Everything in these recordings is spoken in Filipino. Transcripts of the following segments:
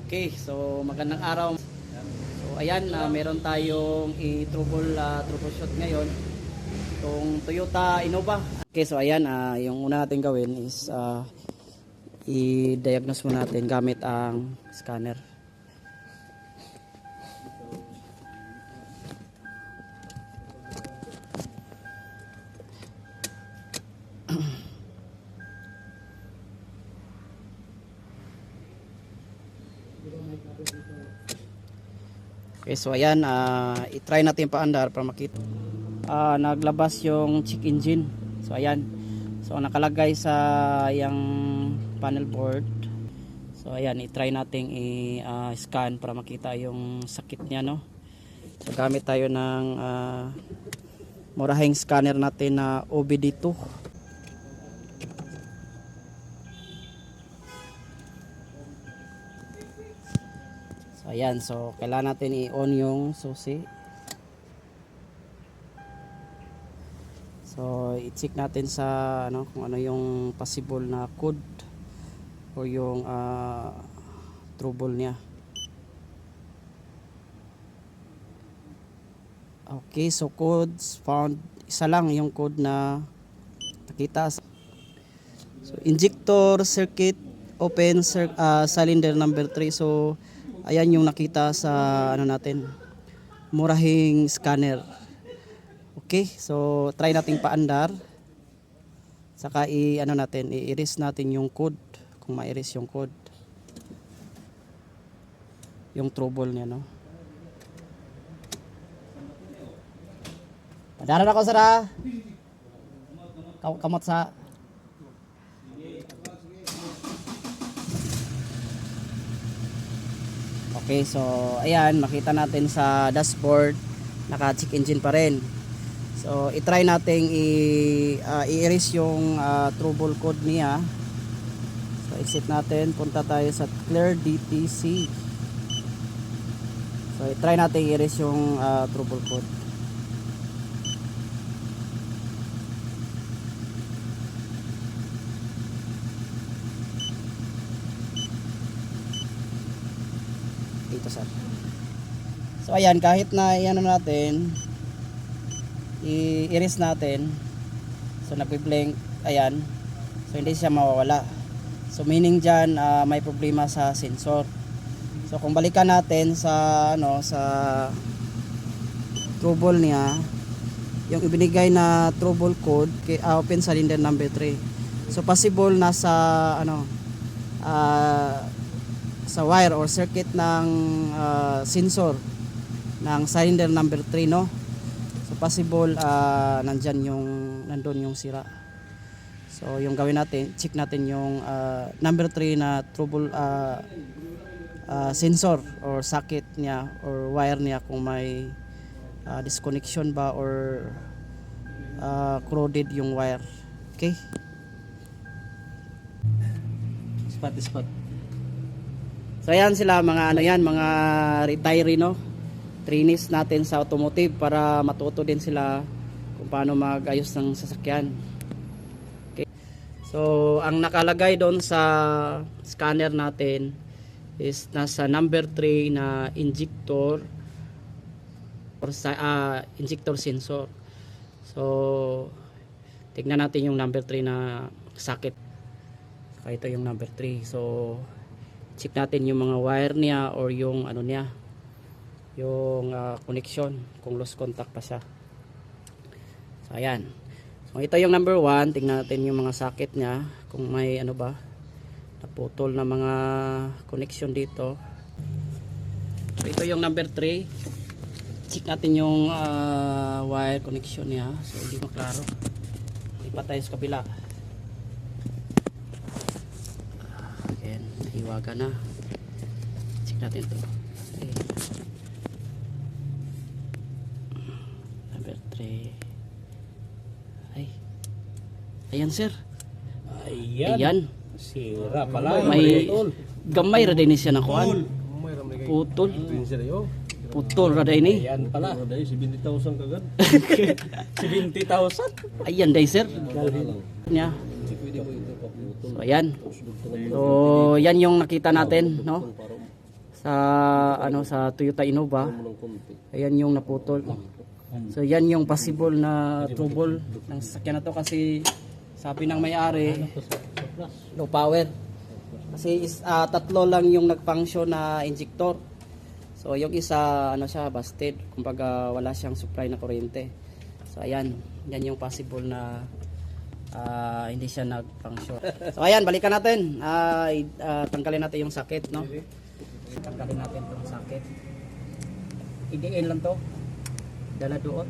Okay, so magandang araw. So ayan, meron tayong troubleshoot ngayon. Itong Toyota Innova. Okay, so ayan, yung una natin gawin is i-diagnose mo natin gamit ang scanner. Okay, so ayan, i-try natin paandar para makita. Naglabas yung check engine. So ayan. So nakalagay sa yung panel board. So ayan, i-try nating i-scan para makita yung sakit niya, no. So gamit tayo ng murahing scanner natin na OBD2. Ayan, so kailangan natin i-on yung susi. So i-check natin sa kung ano yung possible na code o yung trouble niya. Okay, so codes found, isa lang yung code na nakita. So injector circuit open cylinder number 3. So ayan yung nakita sa natin, murahing scanner. Okay, so try nating paandar. Saka i-erase natin yung code kung ma-erase yung code. Yung trouble niya, no. Padaran ako sara. Kamot sa Okay, so ayan, makita natin sa dashboard naka-check engine pa rin. So i-try nating i-erase yung trouble code niya. So exit natin, punta tayo sa clear DTC. So i-try nating i-erase yung trouble code. Dito sir. So ayan, kahit na natin i-erase natin, so nagbi-blink, ayan, so hindi siya mawawala. So meaning dyan may problema sa sensor. So kung balikan natin sa sa trouble niya, yung ibinigay na trouble code kay open cylinder number 3. So possible nasa sa wire or circuit ng sensor ng cylinder number 3, no. So possible nandun yung sira. So yung gawin natin, check natin yung number 3 na trouble sensor or socket niya or wire niya, kung may disconnection ba or corroded yung wire. Okay? Spot. So ayan sila, mga mga retiree, no. Trainees natin sa automotive para matuto din sila kung paano mag-ayos ng sasakyan. Okay. So ang nakalagay doon sa scanner natin is nasa number 3 na injector or injector sensor. So tignan natin yung number 3 na socket. So ito yung number 3. So check natin yung mga wire niya or yung niya, yung connection, kung lost contact pa siya. So ayan. So ito yung number 1, tingnan natin yung mga socket niya kung may ba naputol na mga connection dito. So ito yung number 3. Check natin yung wire connection niya. So hindi maklaro. Lipat tayo sa kabila. Ayan, hiwaga na. Check natin ito. Okay. Ayan sir. Ayan. Sira pala. May gamay ra din siya nakuan. Putol. Ra din ni. Ayan pala. 70,000 kagad. 70,000. Ayan day sir. Nya. So ayan. So yan yung nakita natin, no. sa ano sa Toyota Innova. Ayan yung naputol. So yan yung possible na trouble ng sasakyan na to kasi sabi ng may-ari low power. Kasi tatlo lang yung nag-function na injector. So yung isa ano siya busted, kumbaga wala siyang supply na kuryente. So ayan, yan yung possible na hindi siya nag-function. So ayan, balikan natin. Tanggalin natin yung sakit, no? Tanggalin natin itong sakit. Idiin lang to. Dala doon.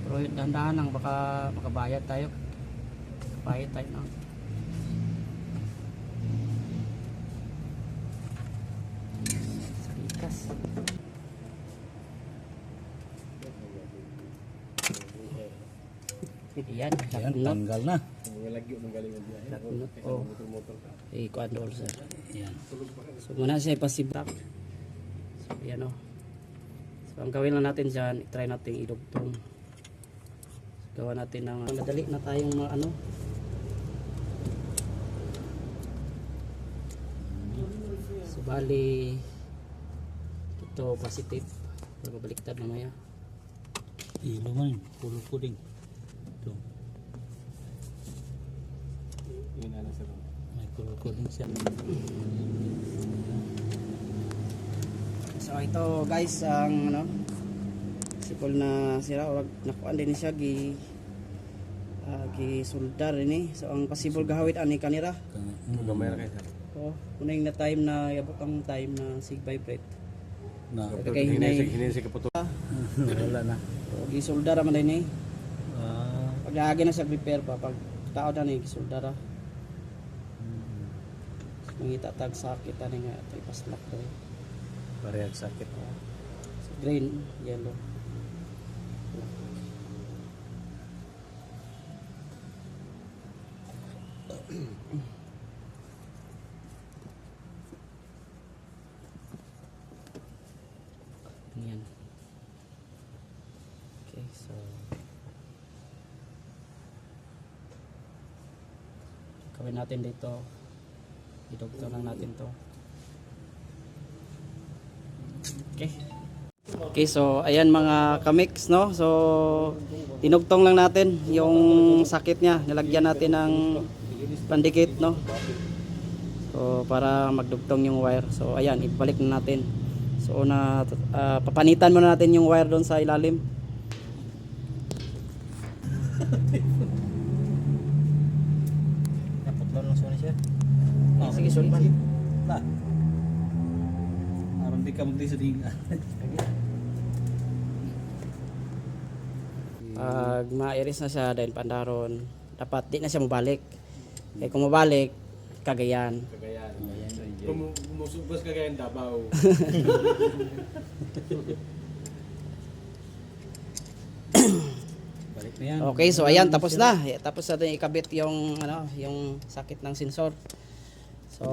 Pero dahan-dahan lang, baka makabayad tayo. Bayad tayo na. Sabikas. Yan, tanggal na. Naknot. Oh. Kuan doon sir. Yan. So muna siya ipasibak. So yan o. So ang gawin lang natin dyan, try natin idugtong. So, gawa natin ng madali na tayong mga ano. So bali ito positive. Magbaliktad mamaya. Ilo man, pulot ko din. Ito. May pulot ko din siya. So ito guys ang ano sipol na sira wag nakuan din siya gi soldar ini. So ang possible gahawit ani kanira. Gamay ra kay sir. Oh, kuning na time na yabot ang time na sig vibrate. Na, Okay, hinay. Hinay kaputo. wala na. So gi soldar man din eh. Ah, Pag lagi na siya repair pa pag tao na ni gi soldar. Mangita tag sakit ani nga ito ipaslak daw. parehag sakit. So, green, yellow. Yan. Okay, so gawin natin dito. Idugtong lang natin to. Okay. Okay, so ayan mga kamix, no? So tinugtong lang natin yung sakit niya. Nilagyan natin ng pandikit, no? So para magdugtong yung wire. So ayan, ibalik na natin. So papanitan muna natin yung wire doon sa ilalim. Naputlan lang siya siya. Sige, sulman. Na. Aron di ka magdisading. Pag ma-iris na siya dahil pandaron, dapat di na siya mabalik. Eh kung mabalik, kagayan. Kumusubos ka kay Davao. Balik na yan. Okay, so ayan, tapos na. Tapos natin ikabit yung ano, yung sakit ng sensor. So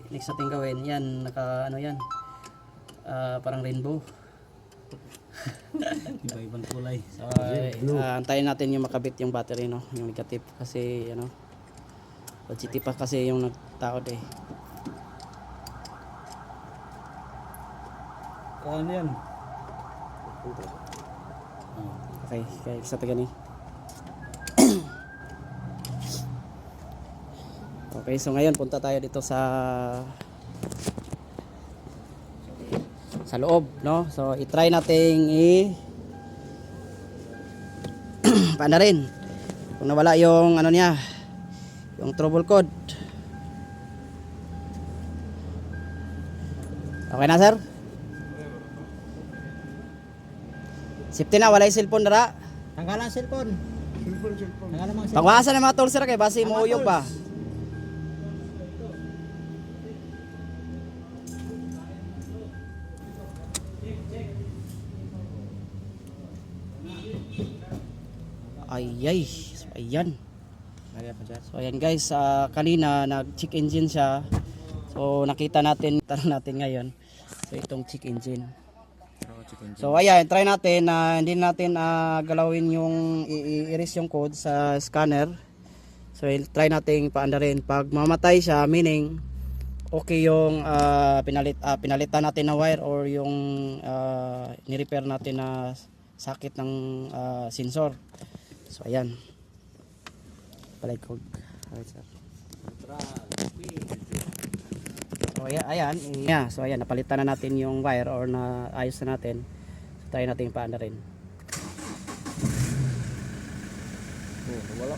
next natin gawin, yan naka ano yan. Parang rainbow. Iba-ibang kulay. So antayin natin yung makabit yung battery, no, yung negative kasi ano. Positive pa kasi yung nagtaod eh. Ano yan? Okay, kaya sa taga ni. Okay, so ngayon punta tayo dito sa loob, no? So i-try nating paanda rin. Kung nawala yung ano niya, yung trouble code. Okay na, sir? Safety na, wala yung cellphone dara. Tanggalan cellphone. Tanggalan mga cellphone. Pangwasan na mga tools, sir, kay basi mo uyog pa. Ay, so ayan. So ayan guys, kanina nag-check engine siya. So nakita natin, tanong natin ngayon. So itong check engine. So ayan, try natin na hindi natin galawin yung i-erase yung code sa scanner. So try natin paanda rin. Pag mamatay siya, meaning okay yung pinalitan natin na wire or yung ni-repair natin na sakit ng sensor. So ayan. Palikod. Alright, sir. So ayan, yeah, so ayan, napalitan na natin yung wire or na ayos na natin. So try natin paanda rin. Wala.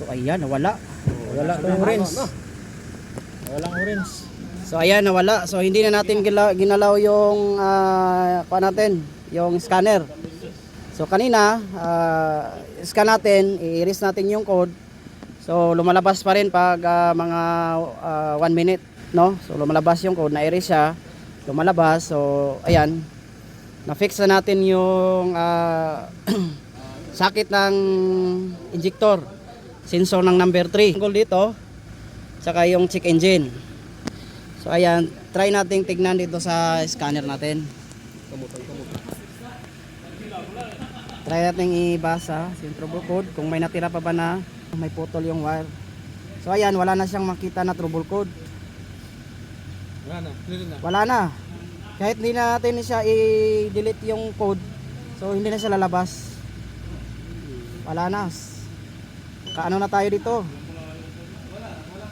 So ayan, nawala. Wala tong orange. Walang orange. So ayan, nawala. So hindi na natin ginalaw yung natin, yung scanner. So kanina, scan natin, i-erase natin yung code. So lumalabas pa rin pag mga 1 minute, no? So lumalabas yung code, na-erase siya, lumalabas. So ayan, na-fix na natin yung sakit ng injector, sensor ng number 3. Tungkol dito, saka yung check engine. So ayan, try nating tignan dito sa scanner natin. Try nating ibasa yung trouble code kung may natira pa ba na may putol yung wire. So ayan, wala na siyang makita na trouble code. Wala na. Kahit hindi na natin siya i-delete yung code, so hindi na siya lalabas. Wala na. Kaano na tayo dito?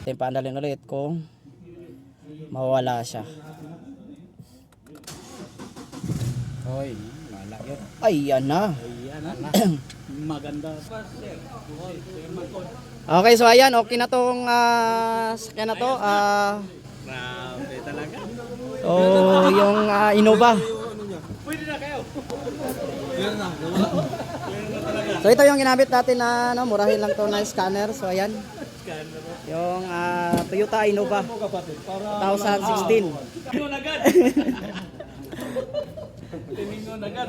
Paandalin ulit kung mawala siya. Hoy, wala yun. Ayan na. Ayan na. Maganda. Okay, so ayan, okay na tong sakyan na to. Grabe talaga. So yung Innova. Pwede na kayo. So ito yung ginamit natin na murahin lang to na scanner. So ayan. Yung Toyota Innova 2016. Tingon agad. Tingon agad.